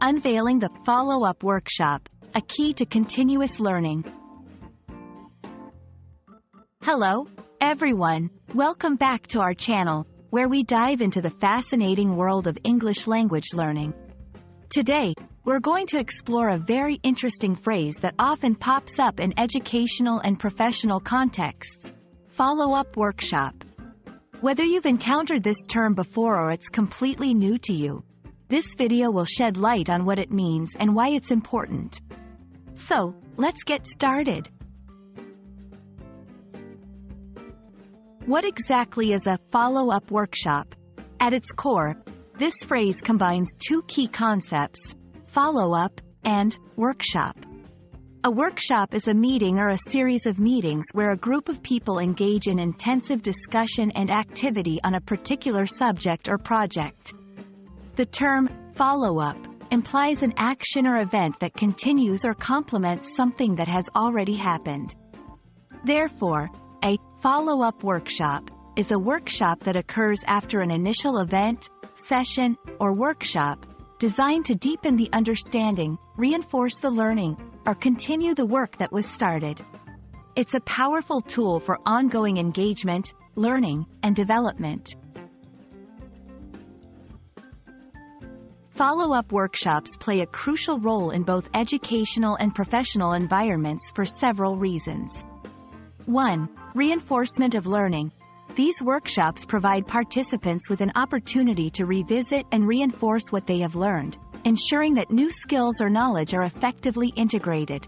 Unveiling the Follow-Up Workshop, a key to continuous learning. Hello, everyone. Welcome back to our channel, where we dive into the fascinating world of English language learning. Today, we're going to explore a very interesting phrase that often pops up in educational and professional contexts: follow-up workshop. Whether you've encountered this term before or it's completely new to you, this video will shed light on what it means and why it's important. So, let's get started. What exactly is a follow-up workshop? At its core, this phrase combines two key concepts: follow-up and workshop. A workshop is a meeting or a series of meetings where a group of people engage in intensive discussion and activity on a particular subject or project. The term follow-up implies an action or event that continues or complements something that has already happened. Therefore, a follow-up workshop is a workshop that occurs after an initial event, session, or workshop designed to deepen the understanding, reinforce the learning, or continue the work that was started. It's a powerful tool for ongoing engagement, learning, and development. Follow-up workshops play a crucial role in both educational and professional environments for several reasons. 1. Reinforcement of learning. These workshops provide participants with an opportunity to revisit and reinforce what they have learned, ensuring that new skills or knowledge are effectively integrated.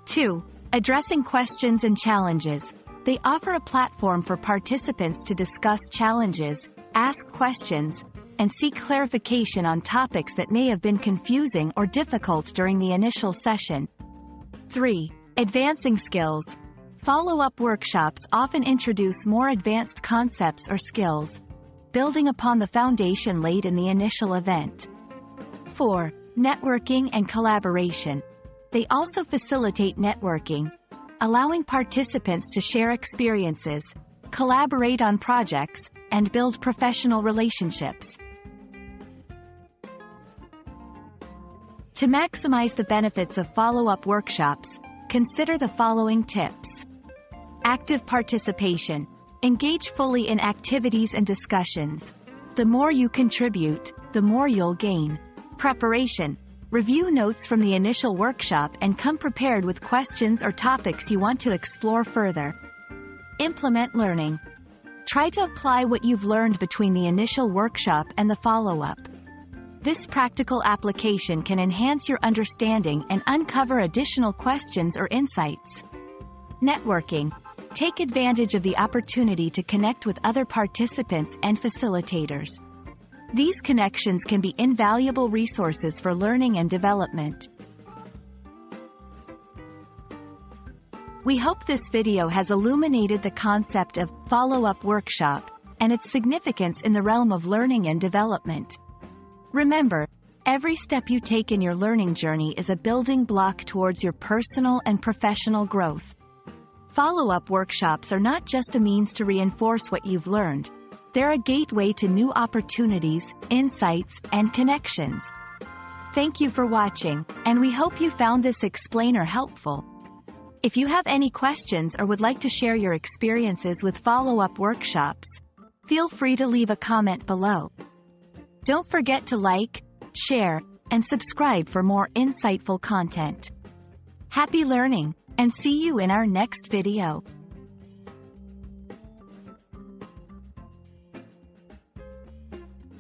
2. Addressing questions and challenges. They offer a platform for participants to discuss challenges, ask questions, and seek clarification on topics that may have been confusing or difficult during the initial session. 3. Advancing skills. Follow-up workshops often introduce more advanced concepts or skills, building upon the foundation laid in the initial event. 4. Networking and collaboration. They also facilitate networking, allowing participants to share experiences, collaborate on projects, and build professional relationships. To maximize the benefits of follow-up workshops, consider the following tips. Active participation. Engage fully in activities and discussions. The more you contribute, the more you'll gain. Preparation. Review notes from the initial workshop and come prepared with questions or topics you want to explore further. Implement learning. Try to apply what you've learned between the initial workshop and the follow-up. This practical application can enhance your understanding and uncover additional questions or insights. Networking. Take advantage of the opportunity to connect with other participants and facilitators. These connections can be invaluable resources for learning and development. We hope this video has illuminated the concept of follow-up workshop and its significance in the realm of learning and development. Remember, every step you take in your learning journey is a building block towards your personal and professional growth. Follow-up workshops are not just a means to reinforce what you've learned. They're a gateway to new opportunities, insights, and connections. Thank you for watching, and we hope you found this explainer helpful. If you have any questions or would like to share your experiences with follow-up workshops, feel free to leave a comment below. Don't forget to like, share, and subscribe for more insightful content. Happy learning, and see you in our next video.